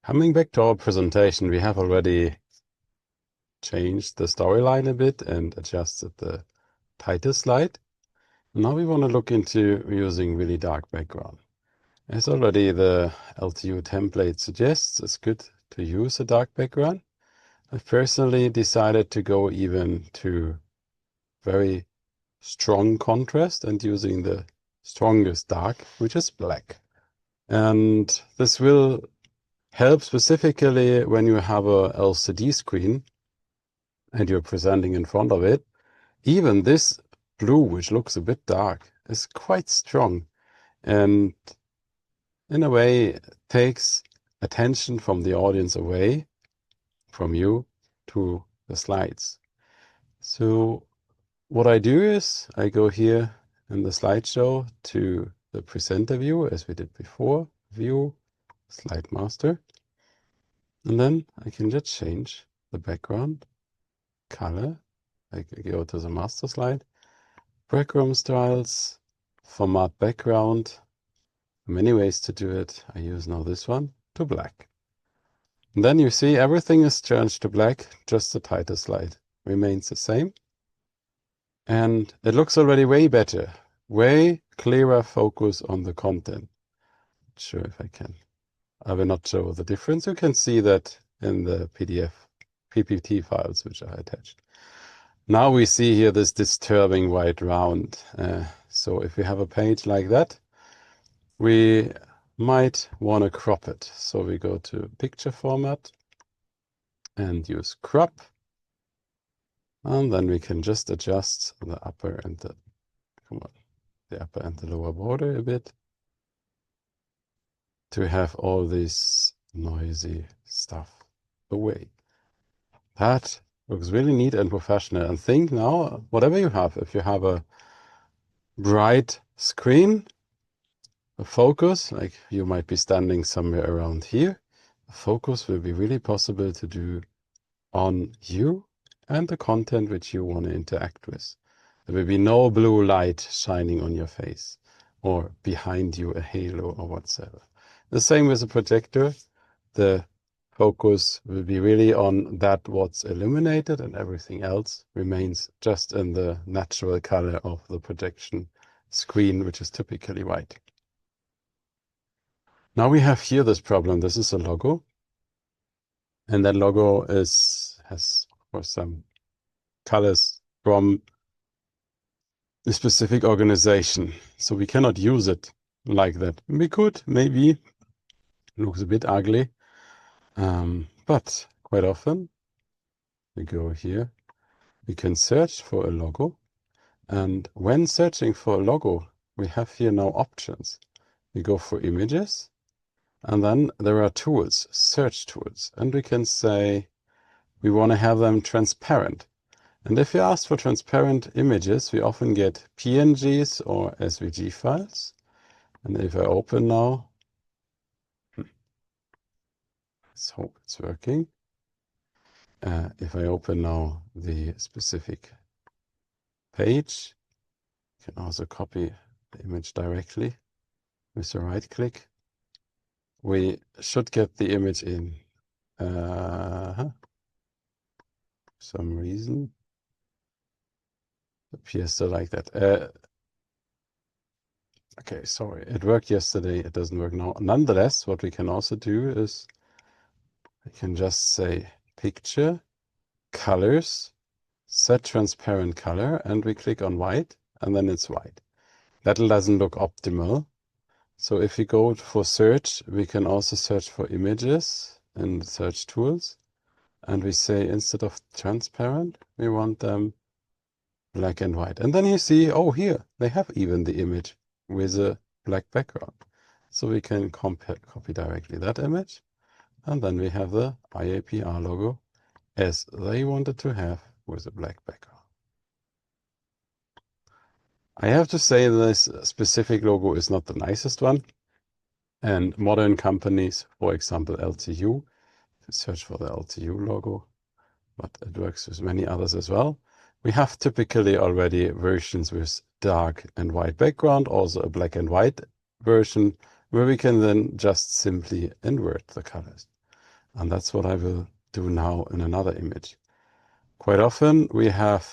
Coming back to our presentation, we have already changed the storyline a bit and adjusted the title slide. Now we want to look into using really dark background. As already the LTU template suggests, it's good to use a dark background. I've personally decided to go even to very strong contrast and using the strongest dark, which is black. And this will help specifically when you have a LCD screen and you're presenting in front of it. Even this blue, which looks a bit dark, is quite strong and in a way takes attention from the audience away from you to the slides. So what I do is I go here in the slideshow to the presenter view as we did before, view, slide master, and then I can just change the background color. I go to the master slide, background styles, format background. Many ways to do it. I use now this one to black. And then you see everything is changed to black, just the title slide remains the same. And it looks already way better, way clearer focus on the content. Not sure if I can. I will not show the difference. You can see that in the PDF, PPT files which are attached. Now we see here this disturbing white round. So if we have a page like that, we might want to crop it. So we go to picture format and use crop. And then we can just adjust the upper and the upper and the lower border a bit to have all this noisy stuff away. That looks really neat and professional. And think now, whatever you have, if you have a bright screen, a focus, like you might be standing somewhere around here, a focus will be really possible to do on you and the content which you want to interact with. There will be no blue light shining on your face or behind you a halo or whatsoever. The same with the projector. The focus will be really on that what's illuminated and everything else remains just in the natural color of the projection screen, which is typically white. Now we have here this problem. This is a logo. And that logo has of course some colors from a specific organization. So we cannot use it like that. We could, maybe. It looks a bit ugly. But quite often we go here. We can search for a logo. And when searching for a logo, we have here now options. We go for images. And then there are tools, search tools. And we can say we want to have them transparent. And if you ask for transparent images, we often get PNGs or SVG files. And if I open now, let's hope it's working. If I open now the specific page, you can also copy the image directly with a right click. We should get the image in some reason. It appears to like that. Okay, sorry, it worked yesterday, it doesn't work now. Nonetheless, what we can also do is I can just say picture, colors, set transparent color, and we click on white, and then it's white. That doesn't look optimal. So if we go for search, we can also search for images in search tools. And we say instead of transparent, we want them black and white. And then you see, oh, here, they have even the image with a black background. So we can copy directly that image. And then we have the IAPR logo as they wanted to have with a black background. I have to say this specific logo is not the nicest one. And modern companies, for example, LTU, search for the LTU logo, but it works with many others as well. We have typically already versions with dark and white background, also a black and white version, where we can then just simply invert the colors. And that's what I will do now in another image. Quite often we have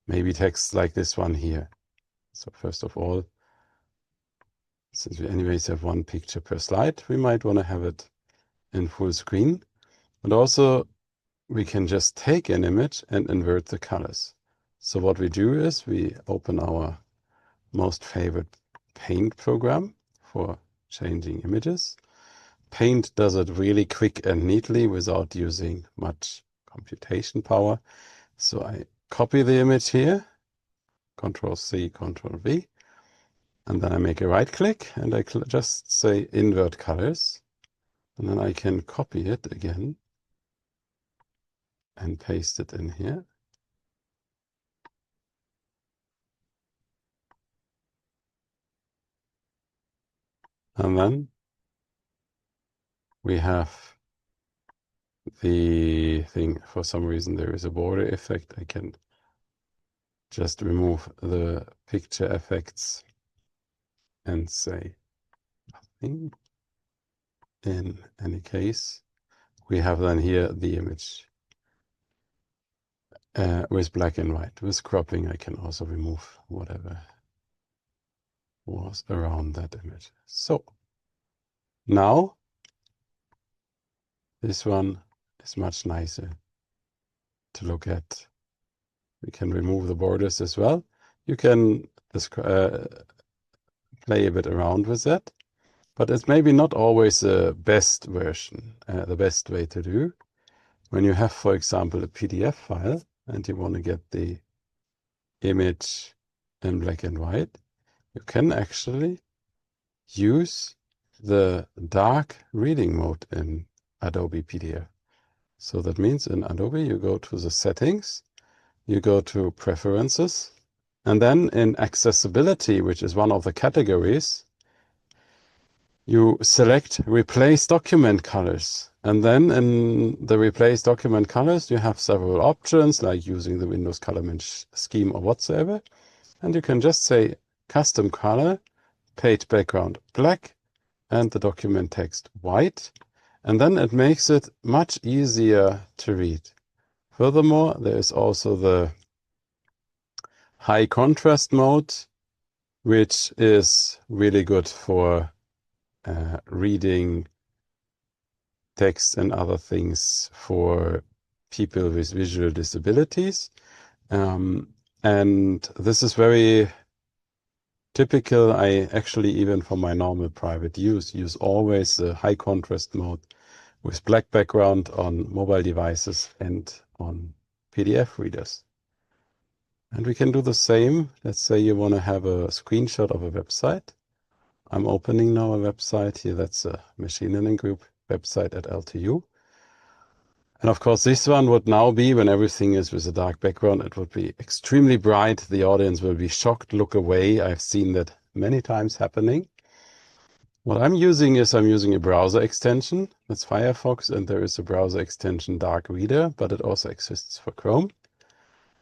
maybe text like this one here. So first of all, since we anyways have one picture per slide, we might want to have it in full screen. But also we can just take an image and invert the colors. So what we do is we open our most favorite Paint program for changing images. Paint does it really quick and neatly without using much computation power. So I copy the image here, Control C, Control V, and then I make a right click and I just say invert colors. And then I can copy it again and paste it in here. And then we have the thing. For some reason there is a border effect. I can just remove the picture effects and say nothing. In any case, we have then here the image with black and white. With cropping, I can also remove whatever was around that image. So now this one is much nicer to look at. We can remove the borders as well. You can play a bit around with that, but it's maybe not always the best version, the best way to do. When you have, for example, a PDF file and you want to get the image in black and white, you can actually use the dark reading mode in Adobe PDF. So that means in Adobe, you go to the settings, you go to preferences, and then in accessibility, which is one of the categories, you select replace document colors. And then in the replace document colors, you have several options like using the Windows color scheme or whatsoever. And you can just say custom color, page background black, and the document text white. And then it makes it much easier to read. Furthermore, there is also the high contrast mode, which is really good for reading text and other things for people with visual disabilities. And this is very typical. I actually, even for my normal private use always the high contrast mode with black background on mobile devices and on PDF readers. And we can do the same. Let's say you want to have a screenshot of a website. I'm opening now a website here. That's a machine learning group website at LTU. And of course, this one would now be, when everything is with a dark background, it would be extremely bright. The audience will be shocked, look away. I've seen that many times happening. What I'm using is I'm using a browser extension. That's Firefox, and there is a browser extension Dark Reader, but it also exists for Chrome.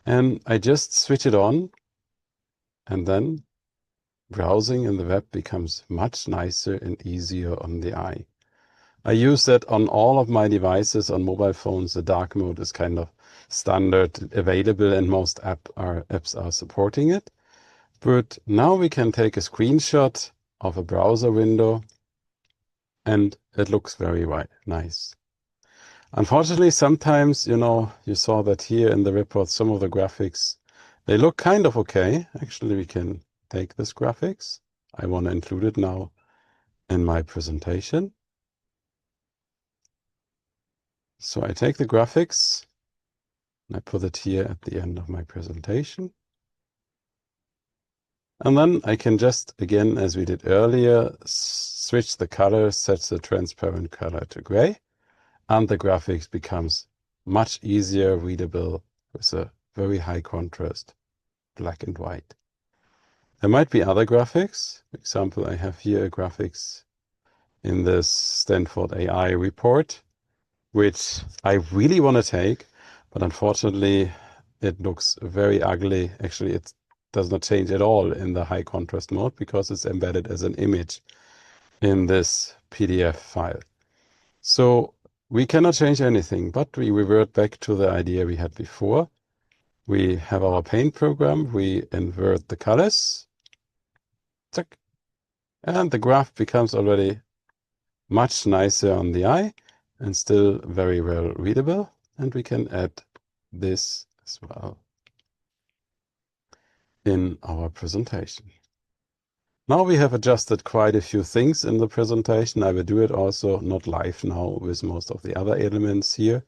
And I just switch it on, and then browsing in the web becomes much nicer and easier on the eye. I use that on all of my devices. On mobile phones, the dark mode is kind of standard available, and most apps are supporting it. But now we can take a screenshot of a browser window, and it looks very nice. Unfortunately, sometimes, you saw that here in the report, some of the graphics, they look kind of okay. Actually, we can take this graphics. I want to include it now in my presentation. So I take the graphics and I put it here at the end of my presentation. And then I can just, again, as we did earlier, switch the color, set the transparent color to gray, and the graphics becomes much easier readable with a very high contrast, black and white. There might be other graphics. For example, I have here a graphics in this Stanford AI report, which I really want to take, but unfortunately it looks very ugly. Actually, it does not change at all in the high contrast mode because it's embedded as an image in this PDF file. So we cannot change anything, but we revert back to the idea we had before. We have our paint program, we invert the colors, check, and the graph becomes already much nicer on the eye and still very well readable. And we can add this as well in our presentation. Now we have adjusted quite a few things in the presentation. I will do it also not live now with most of the other elements here.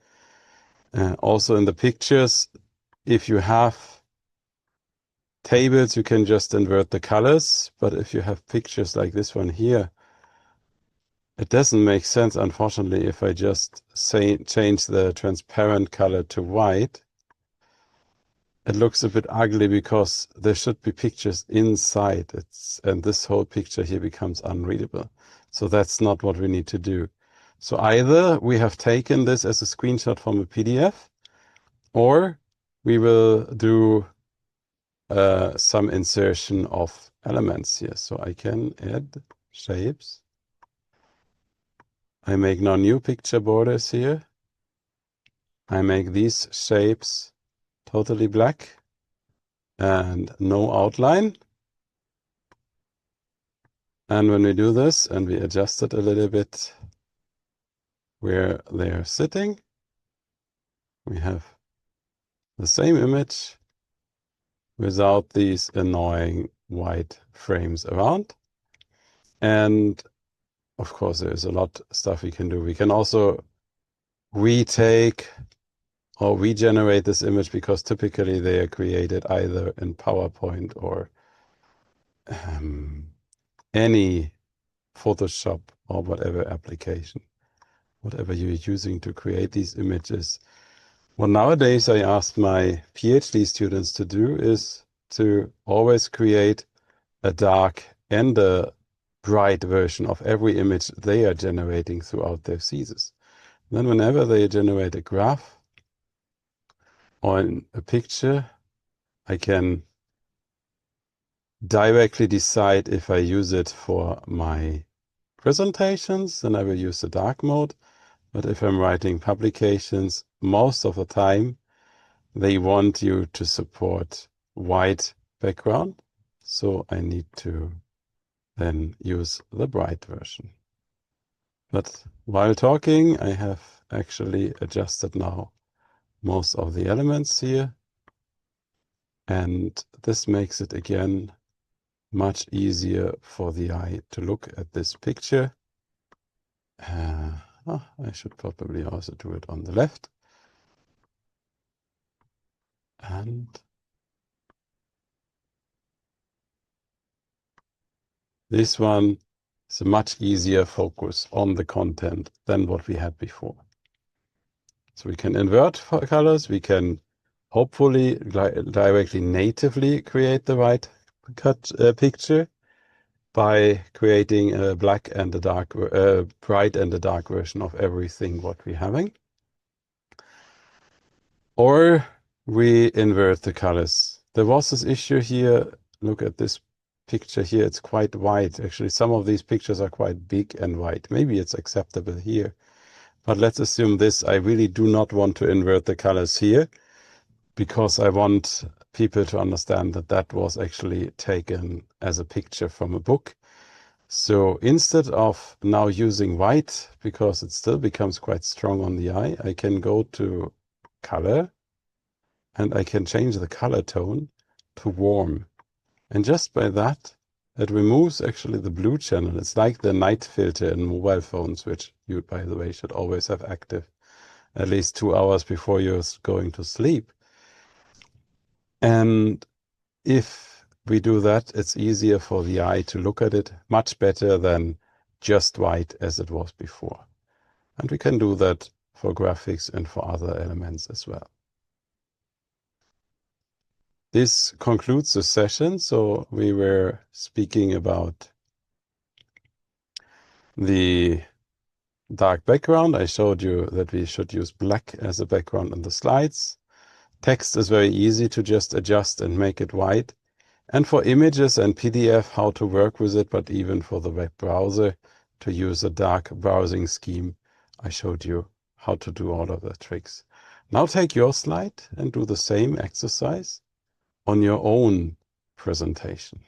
Also in the pictures, if you have tables, you can just invert the colors. But if you have pictures like this one here, it doesn't make sense, unfortunately, if I just change the transparent color to white. It looks a bit ugly because there should be pictures inside it, and this whole picture here becomes unreadable. So that's not what we need to do. So either we have taken this as a screenshot from a PDF, or we will do some insertion of elements here. So I can add shapes. I make now new picture borders here. I make these shapes totally black and no outline. And when we do this and we adjust it a little bit where they're sitting, we have the same image without these annoying white frames around. And of course, there's a lot of stuff we can do. We can also retake or regenerate this image because typically they are created either in PowerPoint or any Photoshop or whatever application, whatever you're using to create these images. What nowadays I ask my PhD students to do is to always create a dark and a bright version of every image they are generating throughout their thesis. Then whenever they generate a graph or a picture, I can directly decide if I use it for my presentations, then I will use the dark mode. But if I'm writing publications, most of the time they want you to support white background. So I need to then use the bright version. But while talking, I have actually adjusted now most of the elements here. And this makes it again much easier for the eye to look at this picture. I should probably also do it on the left. And this one is a much easier focus on the content than what we had before. So we can invert colors. We can hopefully directly natively create the right picture by creating a black and a dark, bright and a dark version of everything what we're having. Or we invert the colors. There was this issue here. Look at this picture here. It's quite white. Actually, some of these pictures are quite big and white. Maybe it's acceptable here. But let's assume this. I really do not want to invert the colors here because I want people to understand that that was actually taken as a picture from a book. So instead of now using white, because it still becomes quite strong on the eye, I can go to color and I can change the color tone to warm. And just by that, it removes actually the blue channel. It's like the night filter in mobile phones, which you, by the way, should always have active at least 2 hours before you're going to sleep. And if we do that, it's easier for the eye to look at it much better than just white as it was before. And we can do that for graphics and for other elements as well. This concludes the session. So we were speaking about the dark background. I showed you that we should use black as a background in the slides. Text is very easy to just adjust and make it white. And for images and PDF, how to work with it, but even for the web browser, to use a dark browsing scheme, I showed you how to do all of the tricks. Now take your slide and do the same exercise on your own presentation.